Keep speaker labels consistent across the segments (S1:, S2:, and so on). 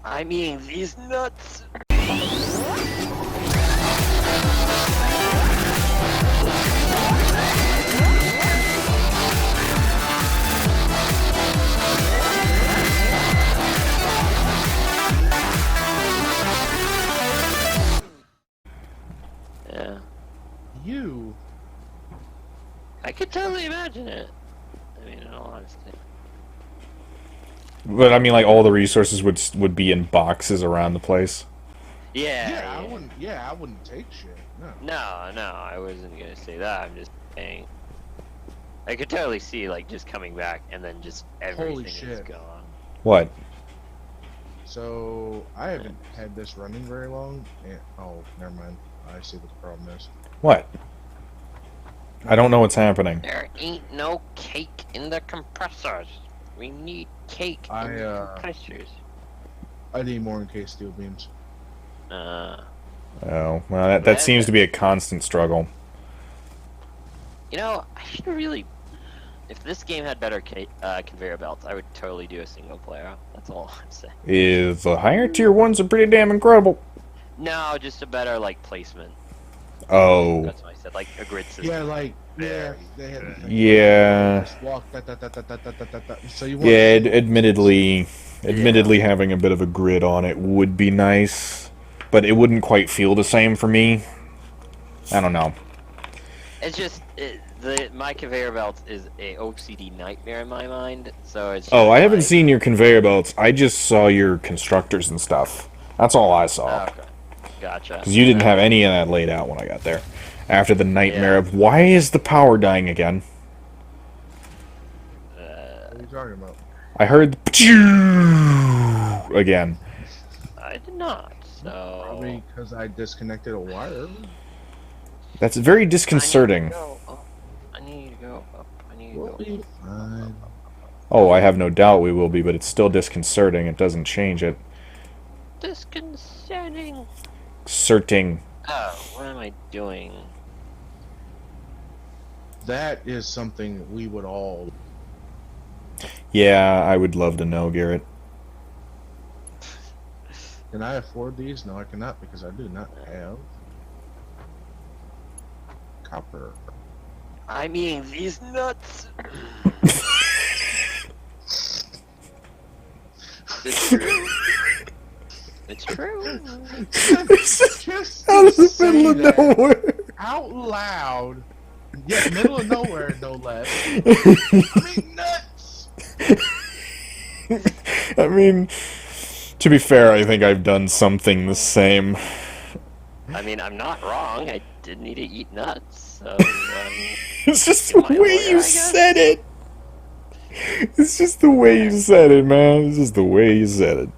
S1: I'm eating these nuts. Yeah. I could totally imagine it. I mean, in all honesty.
S2: But I mean, like, all the resources would be in boxes around the place.
S1: Yeah.
S3: I wouldn't take shit. No.
S1: No, I wasn't gonna say that. I'm just saying. I could totally see, like, just coming back and then just everything is gone.
S2: What?
S3: So, I haven't had this running very long. And, oh, never mind. I see what the problem is.
S2: What? I don't know what's happening.
S1: There ain't no cake in the compressors. We need cake in the compressors.
S3: I need more in case steel beams.
S2: Oh, well, that seems to be a constant struggle.
S1: You know, I should really... If this game had better conveyor belts, I would totally do a single player. That's all I'm saying.
S2: The higher tier ones are pretty damn incredible.
S1: No, just a better, like, placement.
S2: Oh.
S1: That's what I said, like a grid system.
S3: Yeah, like, yeah, they had the thing.
S2: Yeah.
S3: Just walk, So you want
S2: Admittedly, having a bit of a grid on it would be nice, but it wouldn't quite feel the same for me. I don't know.
S1: It's just my conveyor belt is a OCD nightmare in my mind. So it's.
S2: Oh, I haven't seen your conveyor belts. I just saw your constructors and stuff. That's all I saw.
S1: Okay. Gotcha.
S2: Because you didn't have any of that laid out when I got there. After the nightmare of why is the power dying again?
S3: What are you talking about?
S2: I heard the again.
S1: I did not. So.
S3: Probably because I disconnected a wire.
S2: That's very disconcerting.
S1: I need to go up.
S3: We'll be fine.
S2: Oh, I have no doubt we will be, but it's still disconcerting. It doesn't change it.
S1: Disconcerting.
S2: Certing.
S1: Oh, what am I doing?
S3: That is something we would all.
S2: Yeah, I would love to know, Garrett.
S3: Can I afford these? No, I cannot because I do not have copper.
S1: I'm eating these nuts. It's true. It's true.
S3: Just
S2: out of the middle of nowhere.
S3: Out loud. Yeah, middle of nowhere, no less. I mean, nuts.
S2: I mean, to be fair, I think I've done something the same.
S1: I mean, I'm not wrong. I did need to eat nuts. So,
S2: it's just the way you said it. It's just the way you said it, man. It's just the way you said it.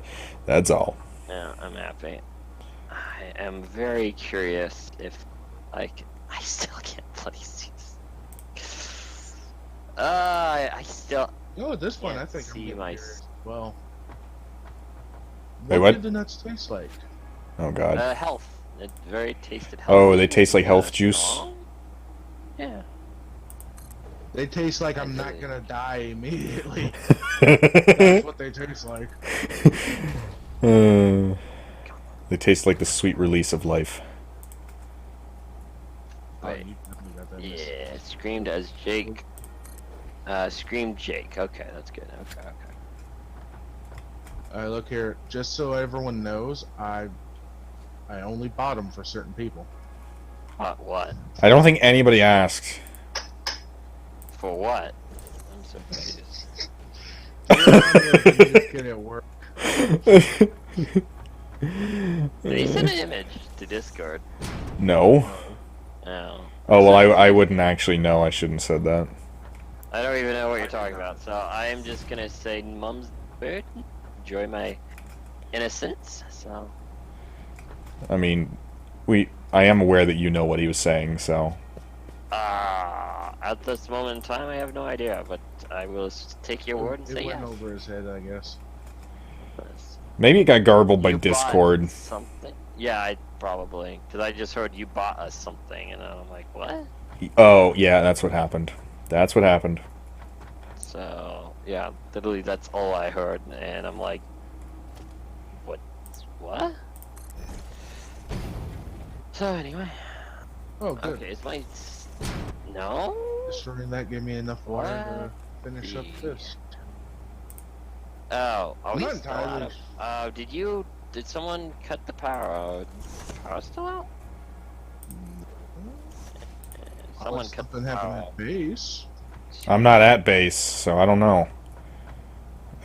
S2: That's all.
S1: Yeah, I'm happy. I am very curious if, like, I still can't bloody see this. I still.
S3: Oh, at this point, I
S1: can't
S3: think I'm
S1: see
S3: getting
S1: my.
S3: curious. Well,
S2: Wait, what?
S3: do the nuts taste like?
S2: Oh God.
S1: Health. It very tasted healthy.
S2: Oh, they taste like health juice.
S1: Strong? Yeah.
S3: They taste like I'm not gonna die immediately. That's what they taste like.
S2: They taste like the sweet release of life.
S1: Wait.
S3: You definitely got that.
S1: Yeah, screamed as Jake. Screamed Jake. Okay, that's good. Okay.
S3: Look here. Just so everyone knows, I only bought them for certain people.
S1: What?
S2: I don't think anybody asked.
S1: For what? I'm so confused.
S3: Good at work.
S1: Did he send an image to Discord?
S2: No.
S1: No.
S2: Oh well, I wouldn't actually know. I shouldn't have said that.
S1: I don't even know what you're talking about, so I am just gonna say mum's bird. Enjoy my innocence, so...
S2: I mean, I am aware that you know what he was saying, so...
S1: At this moment in time, I have no idea, but I will take your word and say yes.
S3: It went over his head, I guess.
S2: Maybe it got garbled by
S1: You
S2: Discord.
S1: bought something? Yeah, I probably. Because I just heard you bought us something, and I'm like, what?
S2: Oh, yeah, that's what happened. That's what happened.
S1: So, yeah, literally that's all I heard, and I'm like, what what? So anyway,
S3: Oh, good.
S1: okay, is my no?
S3: Destroying that gave me enough water to finish up this.
S1: Oh,
S3: I'm
S1: he's
S3: not
S1: still out
S3: entirely.
S1: of. Did someone cut the power out? Power still out? Someone cut
S3: Something
S1: the
S3: happened
S1: power
S3: at
S1: out.
S3: base.
S2: I'm not at base, so I don't know.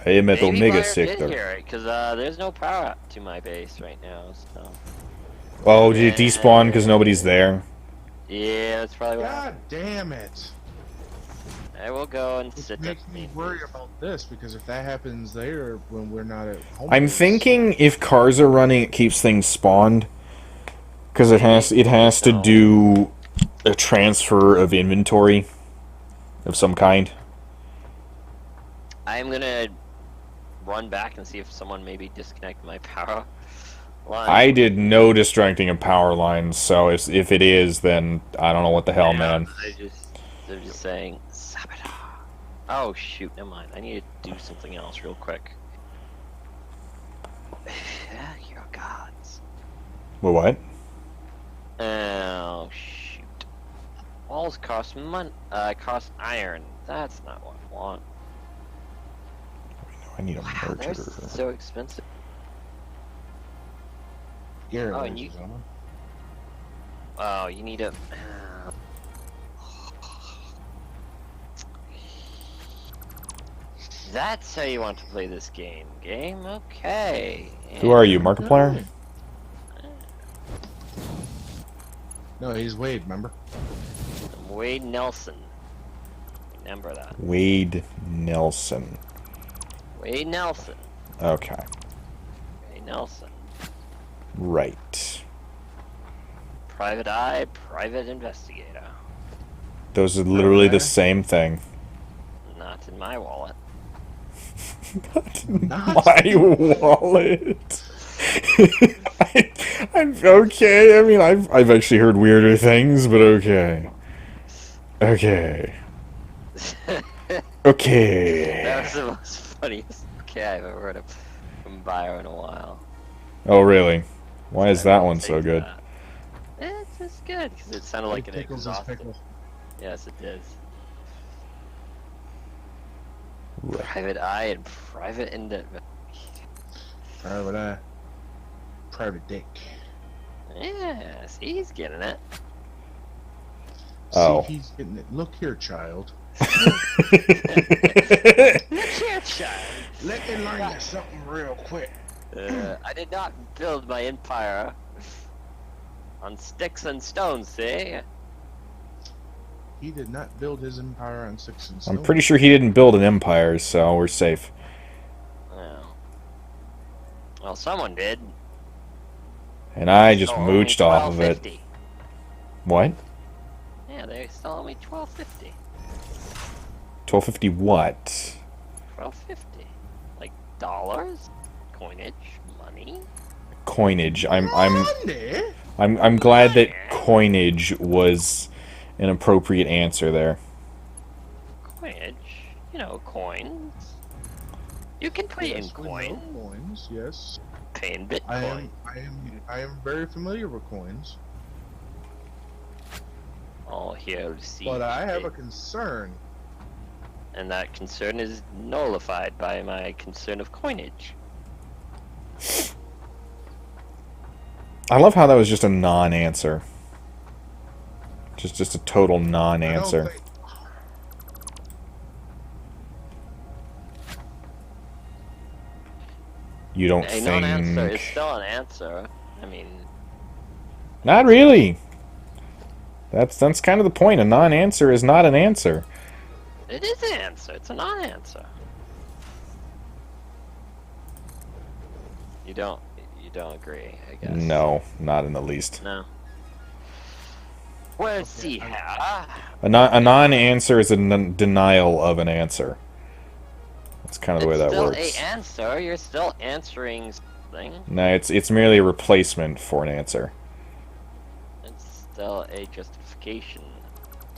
S2: Biometal
S1: Maybe
S2: mega
S1: Byron did
S2: sector.
S1: hear it, because there's no power up to my base right now, so.
S2: Oh, did it despawn because nobody's there?
S1: Yeah, that's probably what
S3: God
S1: happened.
S3: damn it!
S1: I will go and
S3: Which
S1: sit
S3: makes
S1: at
S3: me
S1: the
S3: worry
S1: base.
S3: about this, because if that happens there when we're not at home
S2: I'm
S3: base,
S2: thinking if cars are running, it keeps things spawned. Because it has to
S1: No.
S2: do a transfer of inventory of some kind.
S1: I'm gonna run back and see if someone maybe disconnected my power line.
S2: I did no distracting of power lines, so if it is, then I don't know what the hell, man.
S1: They're just saying sabotage. Oh shoot, never mind. I need to do something else real quick. Yeah, your gods.
S2: What?
S1: Oh shoot. Walls cost cost iron. That's not what I want.
S2: I need a
S1: Wow, they're
S2: merger.
S1: so expensive.
S3: Garrett,
S1: Oh,
S3: ladies
S1: and you-
S3: and gentlemen.
S1: Oh, you need a. That's how you want to play this game. Okay.
S2: Who are you, Markiplier?
S3: No, he's Wade, remember?
S1: I'm Wade Nelson. Remember that.
S2: Wade Nelson.
S1: Wade Nelson.
S2: Okay.
S1: Wade Nelson.
S2: Right.
S1: Private eye, private investigator.
S2: Those are literally the same thing.
S1: Not in my wallet.
S3: Not
S2: My wallet. I'm okay. I mean, I've actually heard weirder things, but okay. Okay. Okay.
S1: That was the most funniest okay I've ever heard of from Bio in a while.
S2: Oh, really? Why is
S1: I
S2: that
S1: will
S2: one so
S1: take
S2: good?
S1: that. It's just good because it sounded like an
S3: pickles is
S1: exhausted.
S3: pickle.
S1: Yes, it is.
S2: Right.
S1: Private eye and private
S3: Private eye. Private dick.
S1: Yes, he's getting it.
S2: Oh.
S3: See, he's getting it. Look here, child.
S1: Look here, child.
S3: Let me learn you something real quick.
S1: I did not build my empire on sticks and stones, see?
S3: He did not build his empire on sticks and stones.
S2: I'm pretty sure he didn't build an empire, so we're safe.
S1: Oh. Well, someone did.
S2: And I just
S1: Still owe me
S2: mooched off of it.
S1: $12.50.
S2: What?
S1: Yeah, they still owe me $12.50.
S2: 1250 what?
S1: $12.50. Like dollars, coinage, money.
S2: Coinage. I'm
S3: Money?
S2: glad that coinage was an appropriate answer there.
S1: Coinage, you know, coins. You can pay in
S3: Yes, we know
S1: coin.
S3: coins, yes.
S1: Pay in Bitcoin.
S3: I am very familiar with coins.
S1: All here to see.
S3: But I have a concern.
S1: And that concern is nullified by my concern of coinage.
S2: I love how that was just a non-answer. Just a total non-answer. You don't
S1: A non-answer is
S2: think...
S1: still an answer. I mean,
S2: Not really. That's kind of the point. A non-answer is not an answer.
S1: it is an answer. It's a non-answer. You don't agree, I guess.
S2: No, not in the least.
S1: No. Well, let's see here.
S2: A non-answer is a denial of an answer. That's kind of the way that works.
S1: It's still a answer. You're still answering something.
S2: No, it's merely a replacement for an answer.
S1: It's still a justification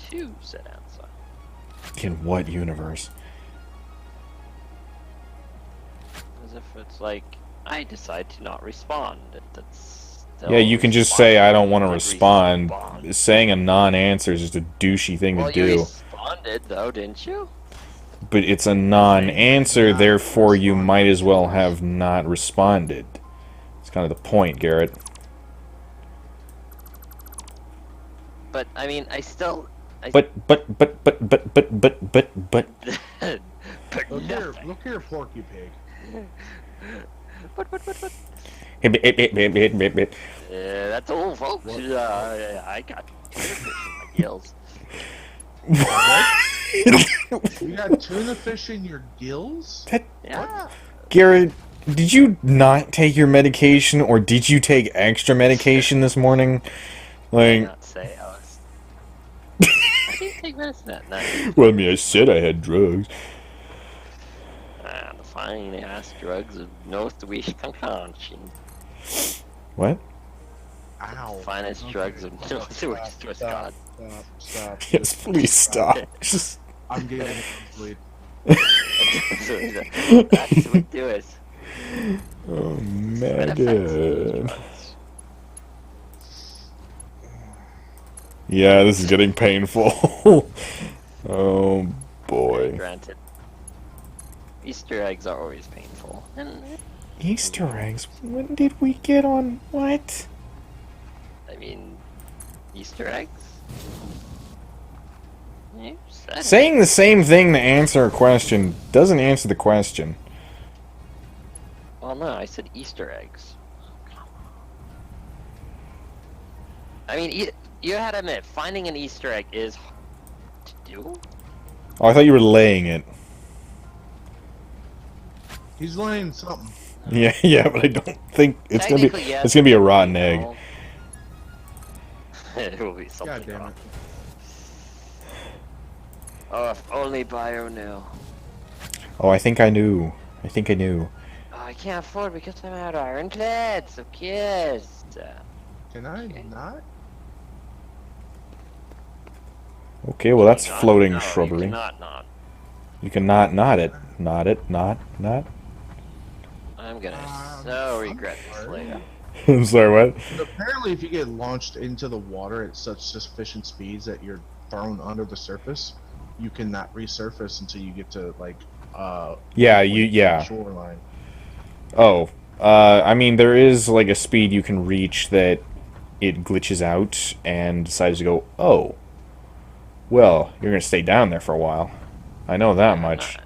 S1: to said answer.
S2: In what universe?
S1: As if it's like I decide to not respond. That's still
S2: Yeah, you can just say, I don't want to
S1: good reason to
S2: respond.
S1: respond.
S2: Saying a non-answer is just a douchey thing to
S1: Well, you
S2: do.
S1: responded though, didn't you?
S2: But it's a
S3: They may
S2: non-answer,
S3: not
S2: therefore you
S3: respond
S2: might
S3: to
S2: as well
S3: yours.
S2: have not responded. It's kind of the point, Garrett.
S1: But I mean, I still.
S2: But.
S1: But nothing.
S3: Look here, Porky Pig.
S1: But. That's all, folks.
S3: What?
S1: I got tuna fish in my gills.
S3: What? You got tuna fish in your gills?
S1: Yeah.
S2: Garrett, did you not take your medication, or did you take extra medication this morning?
S1: Did I
S2: Like,
S1: not say I was? I didn't take medicine that night.
S2: well, I mean, I said I had drugs.
S1: The fine ass drugs of Northwest Wisconsin.
S2: What?
S3: Ow.
S1: Finest
S3: Okay,
S1: drugs of Northwest Wisconsin.
S3: Stop.
S2: Yes, please stop. Just...
S3: I'm getting a nosebleed.
S1: That's what do it.
S2: Oh,
S1: Side effects of these
S2: man.
S1: drugs.
S2: Yeah, this is getting painful. Oh, boy.
S1: Granted. Easter eggs are always painful.
S2: Easter eggs? When did we get on what?
S1: I mean, Easter eggs? You said it.
S2: Saying the same thing to answer a question doesn't answer the question.
S1: Well, no, I said Easter eggs. I mean, you had to admit, finding an Easter egg is hard to do.
S2: Oh, I thought you were laying it.
S3: He's laying something.
S2: Yeah, but I don't think it's gonna be.
S1: Technically, yes,
S2: It's gonna be a rotten
S1: no.
S2: egg.
S1: It will be something.
S3: God damn it.
S1: rotten. Oh, if only Bio knew.
S2: Oh, I think I knew. I think I knew.
S1: Oh, I can't afford because I'm out of ironclad, so kids.
S3: Can I
S1: Okay.
S3: not?
S2: Okay, well that's
S1: Not-
S2: floating
S1: no,
S2: shrubbery.
S1: You cannot not.
S2: You can not it. Not it. Not.
S1: I'm gonna so regret this
S3: sorry.
S1: later.
S2: I'm sorry, what?
S3: But apparently, if you get launched into the water at such sufficient speeds that you're thrown under the surface, you cannot resurface until you get to like
S2: Yeah,
S3: the shoreline.
S2: Oh, I mean, there is like a speed you can reach that it glitches out and decides to go, oh, well, you're gonna stay down there for a while. I know that much.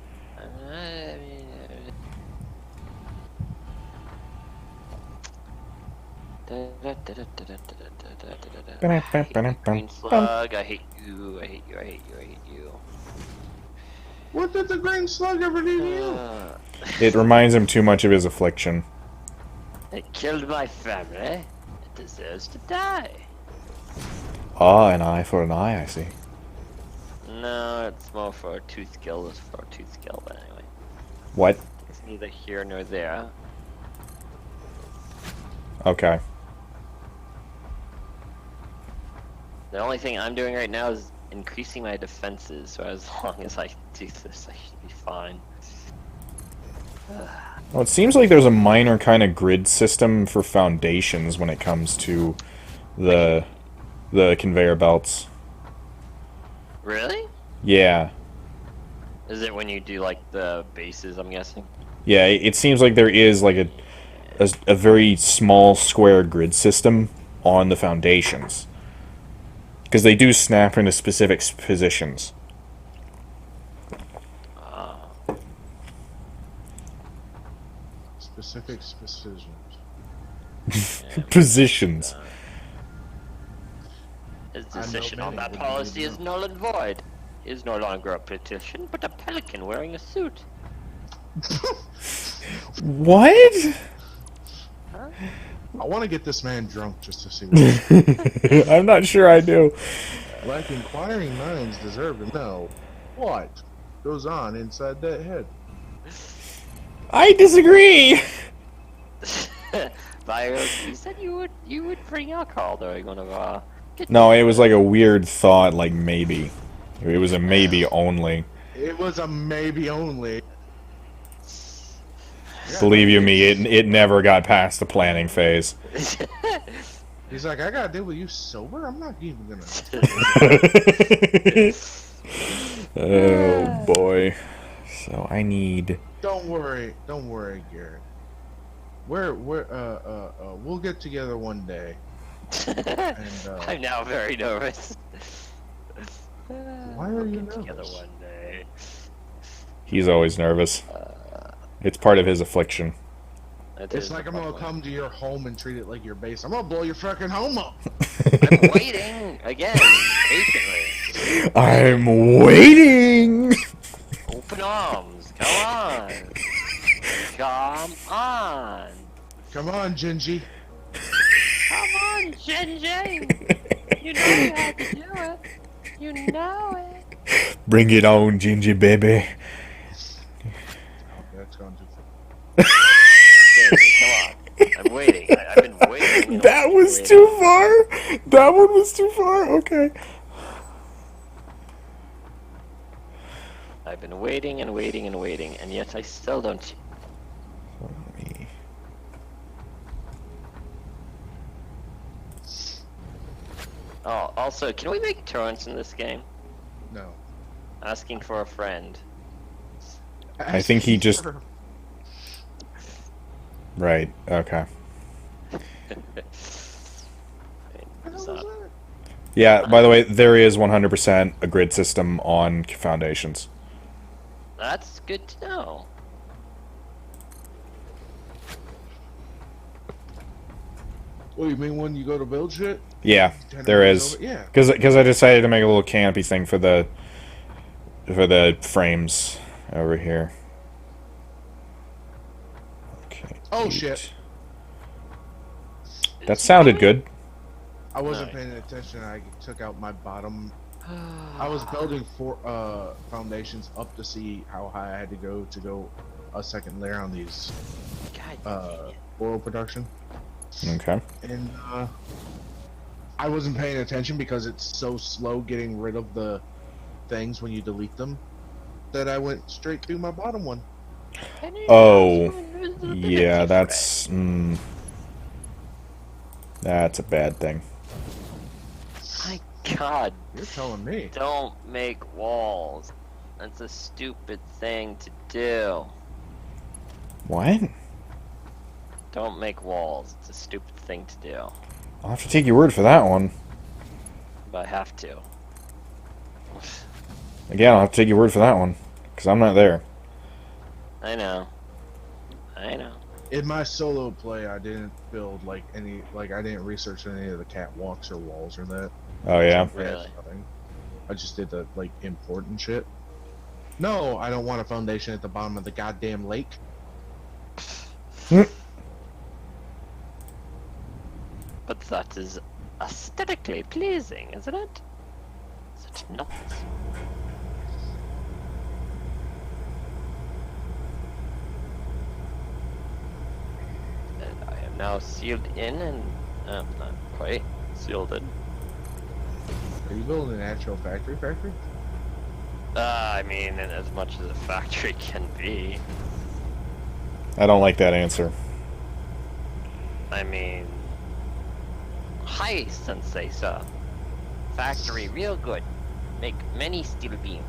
S1: Green slug, I hate you, I hate you, I hate you, I hate you.
S3: What did the green slug ever do to you?
S2: It reminds him too much of his affliction.
S1: It killed my family. It deserves to die.
S2: Ah, an eye for an eye, I see.
S1: No, it's more for a tooth kill. It's for a tooth kill, but anyway.
S2: What?
S1: It's neither here nor there.
S2: Okay.
S1: The only thing I'm doing right now is increasing my defenses, so as long as I do this, I should be fine.
S2: Well, it seems like there's a minor kind of grid system for foundations when it comes to the conveyor belts.
S1: Really?
S2: Yeah.
S1: Is it when you do like the bases, I'm guessing?
S2: Yeah, it seems like there is like a very small square grid system on the foundations. Because they do snap into specific positions.
S3: Specific decisions.
S2: Positions.
S1: His
S3: I know
S1: decision on
S3: many
S1: that
S3: would
S1: policy
S3: be
S1: is null and void. He is no longer a petition, but a pelican wearing a suit.
S2: What?
S3: I want to get this man drunk just to see what.
S2: I'm not sure I do.
S3: Like inquiring minds deserve to know what goes on inside that head.
S2: I disagree.
S1: Virus, you said you would bring alcohol during one of our.
S2: No, it was like a weird thought, like maybe. It was a maybe only.
S3: It was a maybe only.
S2: Believe you me, it never got past the planning phase.
S3: He's like, I gotta deal with you sober? I'm not even gonna.
S2: Oh boy. So I need.
S3: Don't worry, Garrett. We'll get together one day. And,
S1: I'm now very nervous.
S3: Why are you
S1: Get together
S3: nervous?
S1: one day.
S2: He's always nervous. It's part of his affliction.
S3: It's like I'm gonna come to your home and treat it like your base. I'm gonna blow your fucking home up.
S1: I'm waiting again, patiently.
S2: I'm waiting.
S1: Open arms. Come on. Come on.
S3: Come on, Gingy.
S1: Come on, Gingy. You know you have to do it. You know it.
S2: Bring it on, Ginger baby.
S3: That's gone too far.
S1: Come on. I'm waiting. I've been waiting.
S2: That was too far. That one was too far. Okay.
S1: I've been waiting and waiting and waiting, and yet I still don't. Oh, also, can we make turns in this game?
S3: No.
S1: Asking for a friend.
S2: I think he just. Right. Okay. Yeah. By the way, there is 100% a grid system on Foundations.
S1: That's good to know.
S3: What do you mean when you go to build shit?
S2: Yeah, there is.
S3: Yeah.
S2: Because I decided to make a little canopy thing for the frames over here. Okay.
S3: Oh shit.
S2: That sounded good.
S3: I wasn't
S1: Nice.
S3: paying attention. I took out my bottom. I was building foundations up to see how high I had to go a second layer on these
S1: God,
S3: oil production.
S2: Okay.
S3: And I wasn't paying attention because it's so slow getting rid of the things when you delete them that I went straight through my bottom one.
S2: Oh. Yeah, that's a bad thing.
S1: My God,
S3: You're telling me.
S1: don't make walls. That's a stupid thing to do.
S2: What?
S1: Don't make walls. It's a stupid thing to do.
S2: I'll have to take your word for that one.
S1: But I have to.
S2: Again, I'll have to take your word for that one. Because I'm not there.
S1: I know. I know.
S3: In my solo play, I didn't build I didn't research any of the catwalks or walls or that.
S2: Oh, yeah?
S1: Really?
S3: Nothing. I just did the important shit. No, I don't want a foundation at the bottom of the goddamn lake.
S1: But that is aesthetically pleasing, isn't it? Is it not? And I am now sealed in and not quite sealed in.
S3: Are you building an actual factory?
S1: I mean, in as much as a factory can be.
S2: I don't like that answer.
S1: I mean, hi, Sensei, sir. Factory real good. Make many steel beams.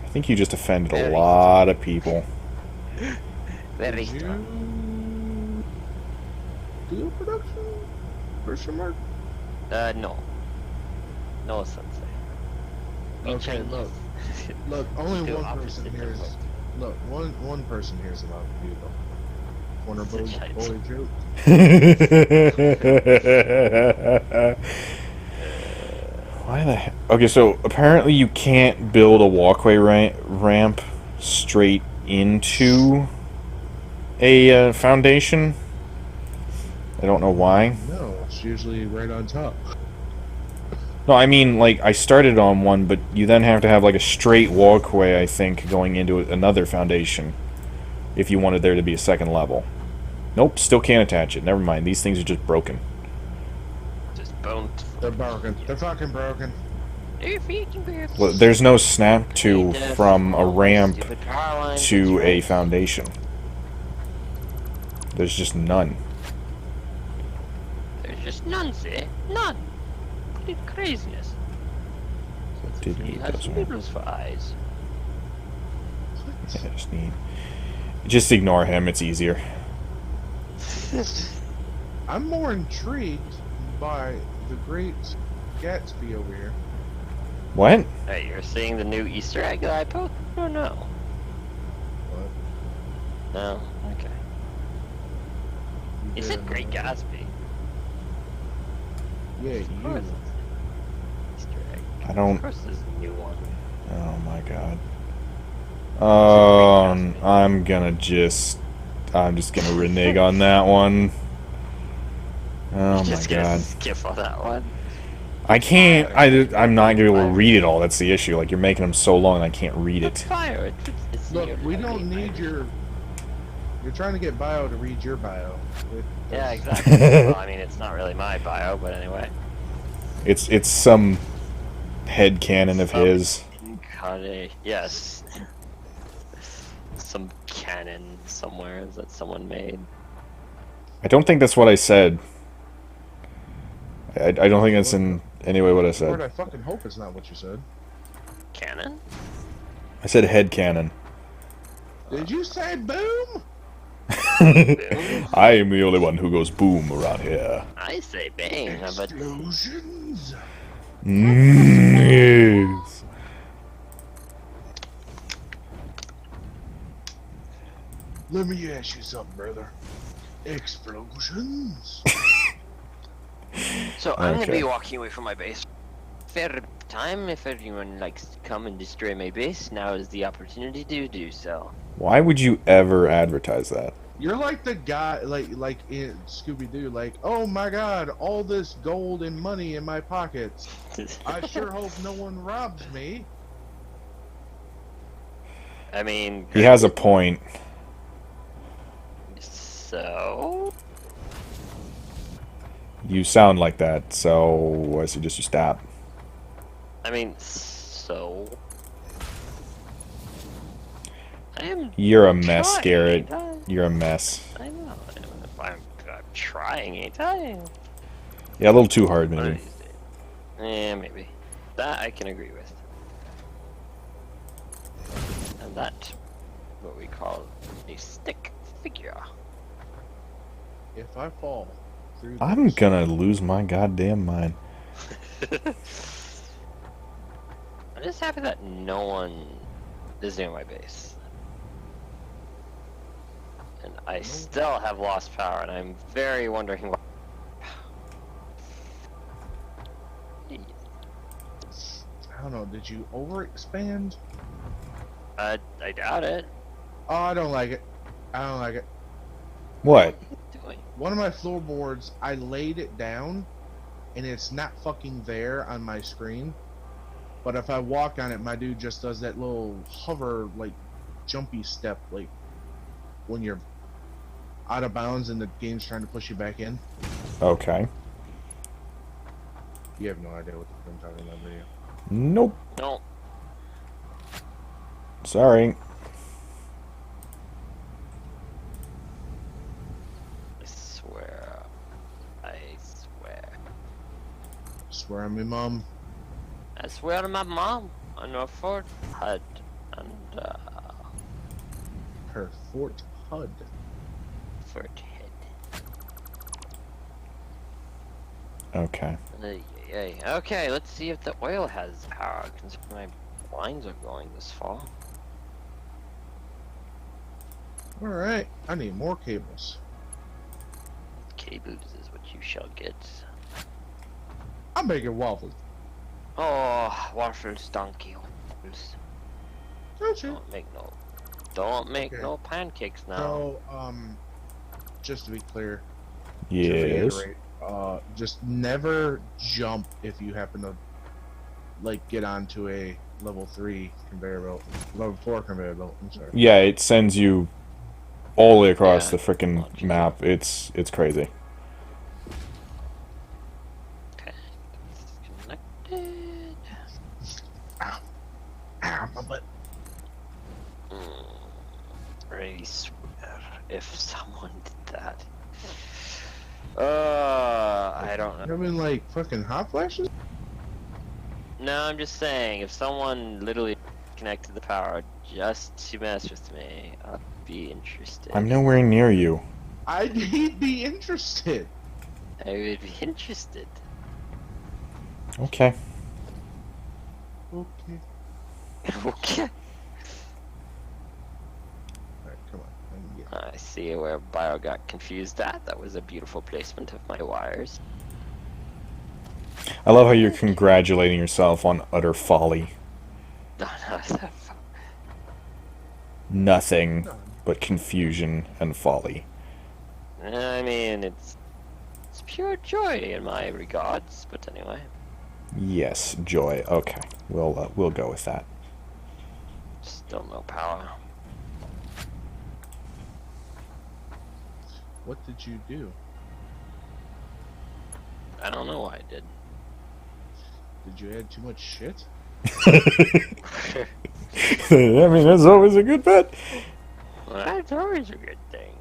S2: I think you just offended a
S1: Very
S2: lot of people.
S1: Very
S3: Did
S1: strong.
S3: you steel production? Question mark.
S1: No. No, Sensei. We
S3: Okay,
S1: Chinese.
S3: Look, only
S1: Do
S3: one
S1: opposite
S3: person here is.
S1: different.
S3: Look, one person here is allowed to do the corner
S1: It's a
S3: boy joke.
S2: Why the heck? Okay, so apparently you can't build a walkway ramp straight into a foundation. I don't know why.
S3: No, it's usually right on top.
S2: No, I mean, like, I started on one, but you then have to have, like, a straight walkway, I think, going into another foundation if you wanted there to be a second level. Nope, still can't attach it. Never mind, these things are just broken.
S1: Just bone.
S3: They're broken. They're fucking broken.
S2: Well, there's no snap to from a ramp to a foundation. There's just none.
S1: There's just none, see? None. Complete craziness.
S2: Didn't
S1: He
S2: eat
S1: has
S2: those ones.
S1: noodles for eyes.
S2: Yeah, just ignore him. It's easier.
S3: I'm more intrigued by the great Gatsby over here.
S2: What?
S1: Hey, you're seeing the new Easter egg that I posted? Or no?
S3: What?
S1: No? Okay.
S3: You
S1: He said
S3: did,
S1: Great Gatsby.
S3: Yeah,
S1: Of course
S3: you.
S1: it's Easter egg.
S2: I
S1: Of
S2: don't.
S1: course there's a new one.
S2: Oh my god.
S1: Gatsby.
S2: I'm just gonna renege on that one. Oh my
S1: Just gonna
S2: god.
S1: skip on that one.
S2: I can't. I'm not gonna be able to
S1: Fire.
S2: read it all. That's the issue. Like, you're making them so long, I can't read
S1: It's
S2: it.
S1: fire. It's
S3: Look,
S1: your
S3: we
S1: lovely
S3: don't need
S1: fire.
S3: your. You're trying to get bio to read your bio.
S1: Yeah, exactly. Well, I mean, it's not really my bio, but anyway.
S2: It's some headcanon of his.
S1: Yes. Some canon somewhere that someone made.
S2: I don't think that's what I said. I don't think that's in any way what I
S3: Lord,
S2: said.
S3: I fucking hope it's not what you said.
S1: Canon?
S2: I said headcanon.
S3: Did you say boom?
S2: I am the only one who goes boom around here.
S1: I say bang, but
S3: Explosions.
S2: Yes.
S3: Let me ask you something, brother. Explosions.
S1: so I'm gonna
S2: Okay.
S1: be walking away from my base. Fair time if anyone likes to come and destroy my base. Now is the opportunity to do so.
S2: Why would you ever advertise that?
S3: You're like the guy, like in Scooby Doo, like, oh my God, all this gold and money in my pockets. I sure hope no one robs me.
S1: I mean,
S2: He has a point.
S1: so
S2: You sound like that, so I suggest you stop.
S1: I mean, so I am.
S2: You're a mess,
S1: trying,
S2: Garrett.
S1: ain't I?
S2: You're a mess.
S1: I know. I'm trying, ain't I?
S2: Yeah, a little too hard,
S1: One of
S2: maybe.
S1: these days. Yeah, maybe. That I can agree with. And that, what we call a stick figure.
S3: If I fall through
S2: I'm
S3: this,
S2: gonna lose my goddamn mind.
S1: I'm just happy that no one is near my base. And I still have lost power, and I'm very wondering why.
S3: I don't know, did you overexpand?
S1: I doubt it.
S3: Oh, I don't like it. I don't like it.
S2: What?
S1: Doing?
S3: One of my floorboards, I laid it down, and it's not fucking there on my screen. But if I walk on it, my dude just does that little hover, like, jumpy step, like, when you're out of bounds and the game's trying to push you back in.
S2: Okay.
S3: You have no idea what I'm talking about, do you?
S2: Nope.
S1: No.
S2: Sorry.
S1: I swear. I swear.
S3: Swear on me, Mom.
S1: I swear to my mom on her forehead and
S3: Her Fort HUD.
S1: forehead.
S2: Okay.
S1: Okay, let's see if the oil has power, considering my lines are going this far.
S3: Alright, I need more cables.
S1: Cables is what you shall get.
S3: I'm making waffles.
S1: Oh, waffles, donkey waffles.
S3: Don't you?
S1: Don't make
S3: Okay.
S1: no pancakes now.
S3: So, just to be clear, to
S2: Yes.
S3: reiterate, just never jump if you happen to, like, get onto a level 3 conveyor belt. Level 4 conveyor belt, I'm sorry.
S2: Yeah, it sends you all the way across
S1: Yeah,
S2: the frickin'
S1: launches.
S2: map. It's crazy.
S1: Okay, disconnected.
S3: Ow. Ow, my butt.
S1: I swear, if someone did that. I don't know.
S3: I mean, like fucking hot flashes.
S1: No, I'm just saying, if someone literally connected the power just to mess with me, I'd be interested.
S2: I'm nowhere near you.
S3: I'd be interested.
S1: I would be interested.
S2: Okay.
S3: Okay.
S1: Okay.
S3: Alright, come on. I can get
S1: I see where Bio got confused at. That was a beautiful placement of my wires.
S2: I love how you're congratulating yourself on utter folly.
S1: No, no,
S2: Nothing but confusion and folly.
S1: I mean, it's pure joy in my regards, but anyway.
S2: Yes, joy. Okay, we'll go with that.
S1: Still no power.
S3: What did you do?
S1: I don't know why I did.
S3: Did you add too much shit?
S2: I mean, that's always a good bet.
S1: Well, that's always a good thing.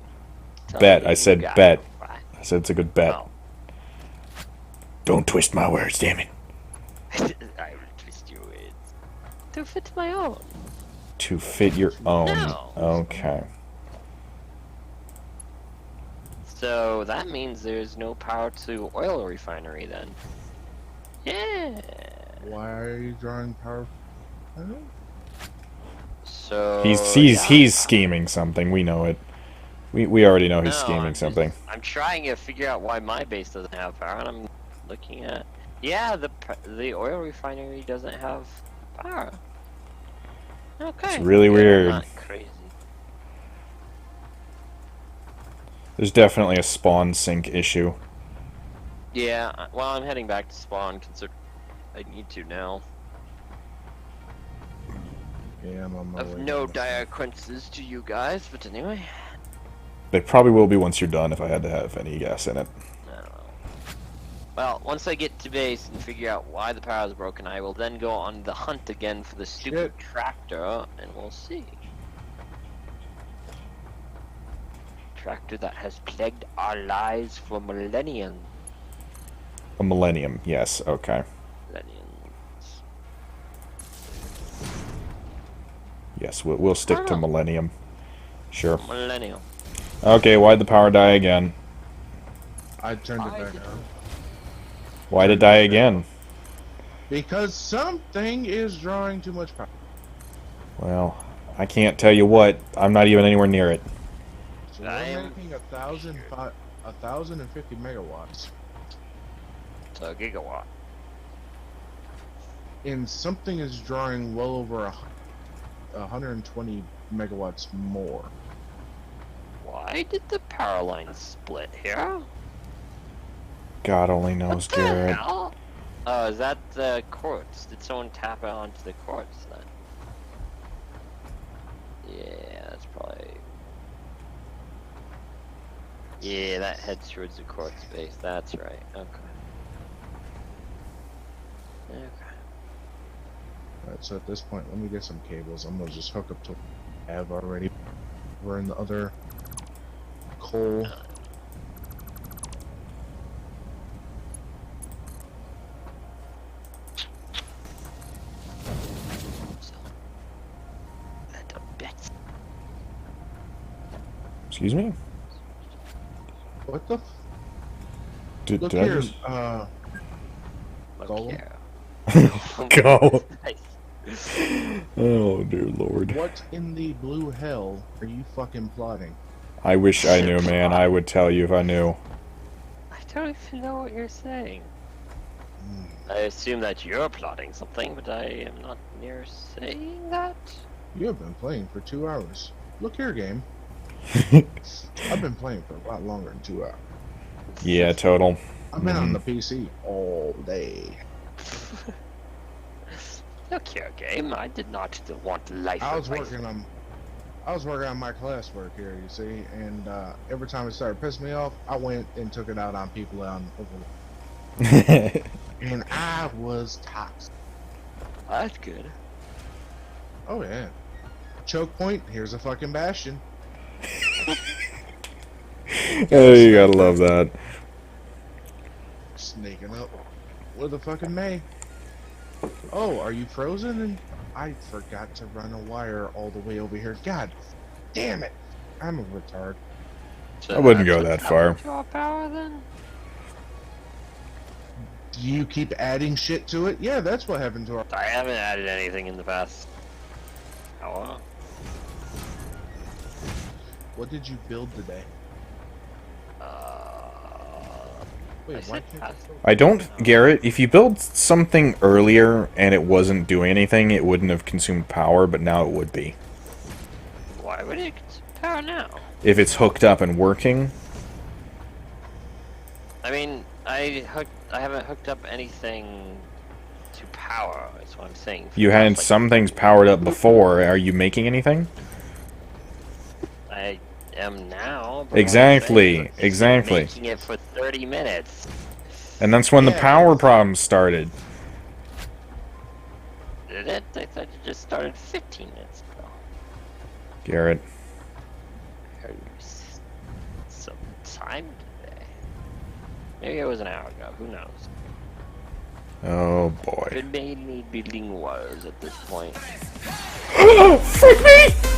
S2: Bet. I said bet.
S1: Right.
S2: I said it's a good bet.
S1: Oh.
S2: Don't twist my words, damn it.
S1: I will twist your words to fit my own.
S2: To fit your own.
S1: No.
S2: Okay.
S1: So that means there's no power to oil refinery then. Yeah.
S3: Why are you drawing power? I don't know.
S1: So
S2: He's scheming something. We know it. We already know he's
S1: No,
S2: scheming something.
S1: I'm trying to figure out why my base doesn't have power, and I'm looking at. Yeah, the oil refinery doesn't have power. Okay.
S2: It's really
S1: good,
S2: weird.
S1: I'm not crazy.
S2: There's definitely a spawn sync issue.
S1: Yeah. Well, I'm heading back to spawn. I need to now.
S3: Yeah, I'm on my
S1: Of
S3: way.
S1: no dire consequences to you guys, but anyway.
S2: They probably will be once you're done, if I had to have any guess in it.
S1: I don't know. Well, once I get to base and figure out why the power is broken, I will then go on the hunt again for the stupid tractor, and we'll see. Tractor that has plagued our lives for millennia.
S2: A millennium, yes, okay.
S1: Millenniums.
S2: Yes, we'll stick to millennium. Sure.
S1: Millennium.
S2: Okay, why'd the power die again?
S3: I turned it back on.
S2: Why'd it die again?
S3: Because something is drawing too much power.
S2: Well, I can't tell you what. I'm not even anywhere near it.
S3: So
S1: I
S3: we're
S1: am
S3: making 1,050 megawatts.
S1: It's a gigawatt.
S3: And something is drawing well over 120 megawatts more.
S1: Why did the power line split here?
S2: God only knows,
S1: What the
S2: Garrett.
S1: hell? Oh, is that the quartz? Did someone tap it onto the quartz then? Yeah, that's probably... Yeah, that heads towards the quartz base. That's right. Okay. Okay.
S3: Alright, so at this point, let me get some cables. I'm gonna just hook up to what I have already. We're in the other coal.
S1: Little bits.
S2: Excuse me?
S3: What the?
S2: Did,
S3: Look
S2: did
S3: here,
S2: I just...
S1: Look
S3: Golem?
S1: here.
S2: Go!
S1: Nice.
S2: Oh, dear lord.
S3: what in the blue hell are you fucking plotting?
S2: I wish I knew, man. I would tell you if I knew.
S1: I don't even know what you're saying.
S3: Hmm.
S1: I assume that you're plotting something, but I am not near saying that.
S3: You have been playing for 2 hours. Look here, game. I've been playing for a lot longer than 2 hours.
S2: Yeah, total.
S3: I've been on the PC all day.
S1: Look here, game. I did not want life.
S3: I was
S1: advice.
S3: working on my classwork here, you see, and every time it started pissing me off, I went and took it out on people on over, and I was toxic.
S1: That's good.
S3: Oh yeah. Choke point. Here's a fucking bastion.
S2: Oh, you gotta love that.
S3: Snaking up with a fucking May. Oh, are you frozen? And I forgot to run a wire all the way over here. God damn it! I'm a retard.
S1: So
S2: I wouldn't
S1: that's
S2: go
S1: what's
S2: that far.
S1: happened to our power then?
S3: Do you keep adding shit to it? Yeah, that's what happened to our.
S1: I haven't added anything in the past hour.
S3: What did you build today?
S1: I
S3: Wait, why
S1: said
S3: can't
S1: past.
S2: I don't, Garrett, if you build something earlier and it wasn't doing anything, it wouldn't have consumed power, but now it would be.
S1: Why would it consume power now?
S2: If it's hooked up and working,
S1: I mean, I haven't hooked up anything to power. That's what I'm saying.
S2: you had some things powered up before. Are you making anything?
S1: I am now. But
S2: Exactly,
S1: it's
S2: exactly.
S1: Making it for 30 minutes.
S2: And that's when the
S3: Yeah,
S2: power
S3: but-
S2: problems started.
S1: Did it? I thought it just started 15 minutes ago.
S2: Garrett.
S1: Some time today. Maybe it was an hour ago. Who knows?
S2: Oh boy.
S1: Could maybe be building wires at this point.
S2: Frick me!